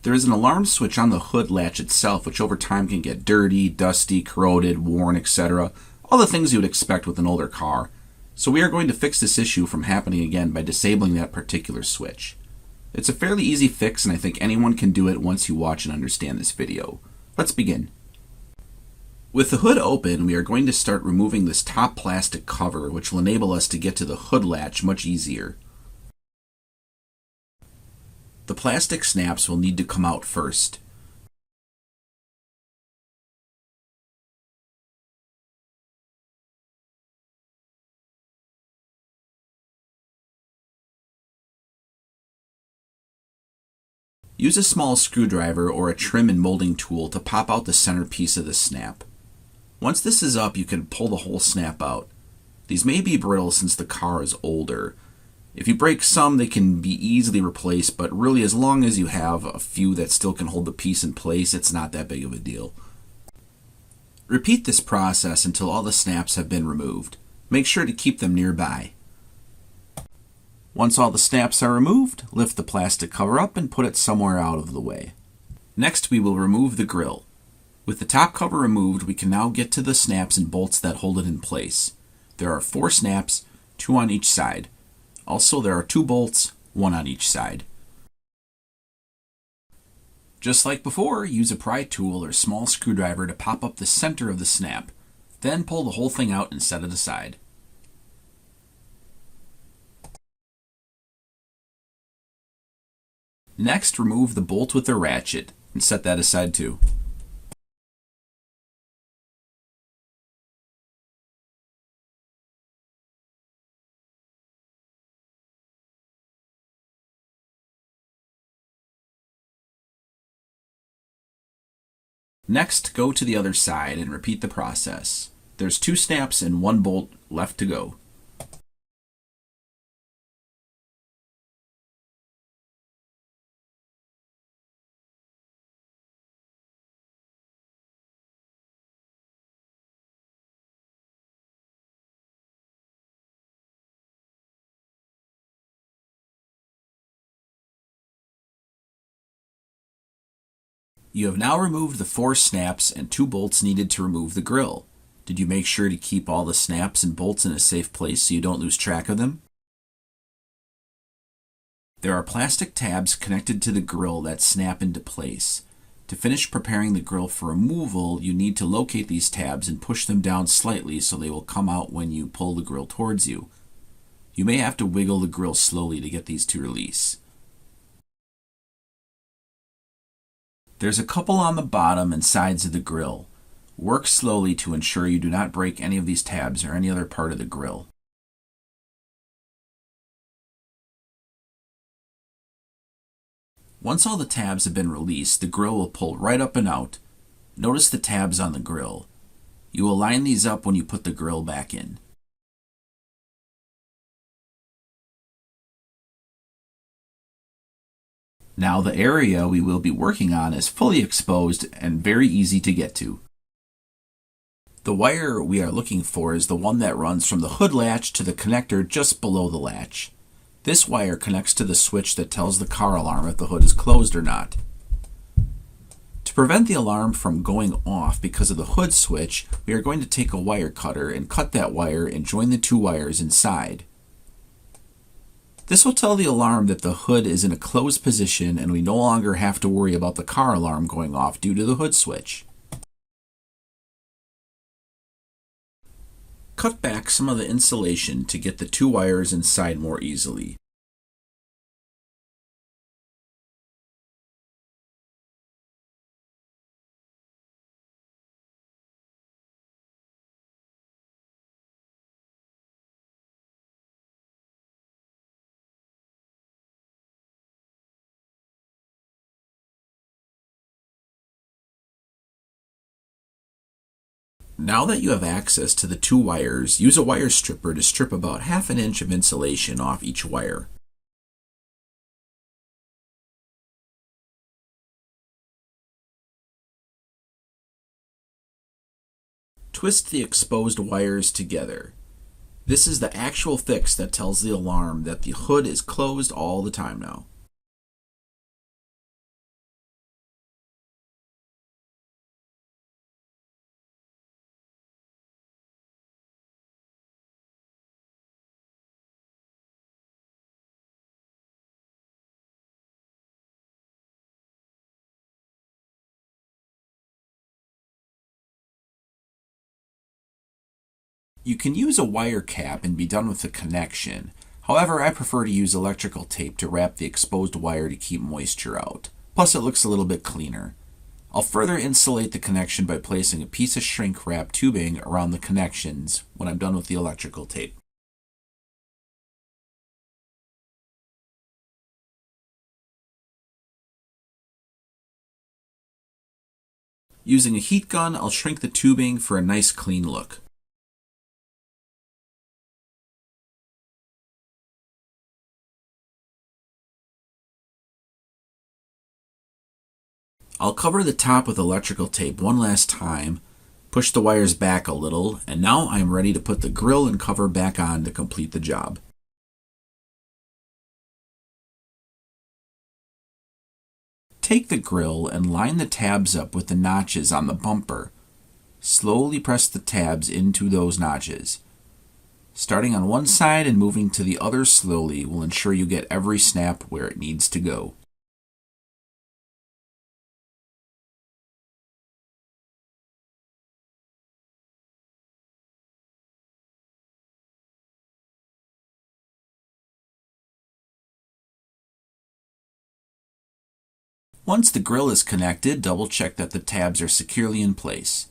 There is an alarm switch on the hood latch itself, which over time can get dirty, dusty, corroded, worn, etc. All the things you would expect with an older car. So we are going to fix this issue from happening again by disabling that particular switch. It's a fairly easy fix, and I think anyone can do it once you watch and understand this video. Let's begin. With the hood open, we are going to start removing this top plastic cover, which will enable us to get to the hood latch much easier. The plastic snaps will need to come out first. Use a small screwdriver or a trim and molding tool to pop out the center piece of the snap. Once this is up, you can pull the whole snap out. These may be brittle since the car is older. If you break some, they can be easily replaced, but really as long as you have a few that still can hold the piece in place, it's not that big of a deal. Repeat this process until all the snaps have been removed. Make sure to keep them nearby. Once all the snaps are removed, lift the plastic cover up and put it somewhere out of the way. Next, we will remove the grille. With the top cover removed, we can now get to the snaps and bolts that hold it in place. There are 4 snaps, 2 on each side. Also, there are 2 bolts, 1 on each side. Just like before, use a pry tool or small screwdriver to pop up the center of the snap. Then pull the whole thing out and set it aside. Next, remove the bolt with the ratchet and set that aside too. Next, go to the other side and repeat the process. There's 2 snaps and 1 bolt left to go. You have now removed the 4 snaps and 2 bolts needed to remove the grille. Did you make sure to keep all the snaps and bolts in a safe place so you don't lose track of them? There are plastic tabs connected to the grille that snap into place. To finish preparing the grille for removal, you need to locate these tabs and push them down slightly so they will come out when you pull the grille towards you. You may have to wiggle the grille slowly to get these to release. There's a couple on the bottom and sides of the grille. Work slowly to ensure you do not break any of these tabs or any other part of the grille. Once all the tabs have been released, the grille will pull right up and out. Notice the tabs on the grille. You will line these up when you put the grille back in. Now the area we will be working on is fully exposed and very easy to get to. The wire we are looking for is the one that runs from the hood latch to the connector just below the latch. This wire connects to the switch that tells the car alarm if the hood is closed or not. To prevent the alarm from going off because of the hood switch, we are going to take a wire cutter and cut that wire and join the 2 wires inside. This will tell the alarm that the hood is in a closed position and we no longer have to worry about the car alarm going off due to the hood switch. Cut back some of the insulation to get the 2 wires inside more easily. Now that you have access to the 2 wires, use a wire stripper to strip about ½ inch of insulation off each wire. Twist the exposed wires together. This is the actual fix that tells the alarm that the hood is closed all the time now. You can use a wire cap and be done with the connection. However, I prefer to use electrical tape to wrap the exposed wire to keep moisture out. Plus, it looks a little bit cleaner. I'll further insulate the connection by placing a piece of shrink wrap tubing around the connections when I'm done with the electrical tape. Using a heat gun, I'll shrink the tubing for a nice clean look. I'll cover the top with electrical tape one last time, push the wires back a little, and now I'm ready to put the grill and cover back on to complete the job. Take the grill and line the tabs up with the notches on the bumper. Slowly press the tabs into those notches. Starting on one side and moving to the other slowly will ensure you get every snap where it needs to go. Once the grill is connected, double check that the tabs are securely in place.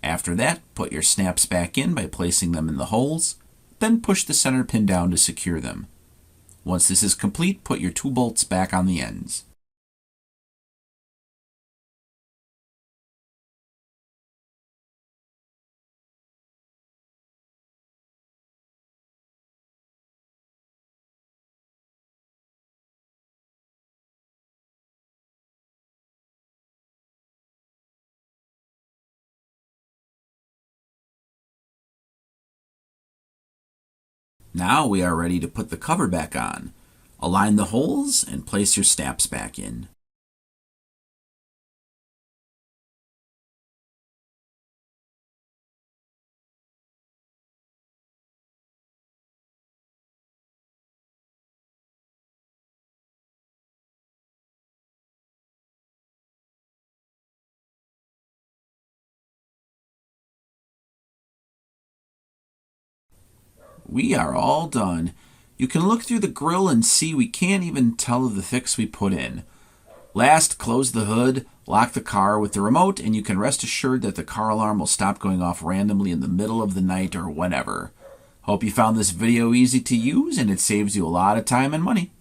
After that, put your snaps back in by placing them in the holes, then push the center pin down to secure them. Once this is complete, put your 2 bolts back on the ends. Now we are ready to put the cover back on. Align the holes and place your snaps back in. We are all done. You can look through the grill and see we can't even tell the fix we put in. Last, close the hood, lock the car with the remote, and you can rest assured that the car alarm will stop going off randomly in the middle of the night or whenever. Hope you found this video easy to use and it saves you a lot of time and money.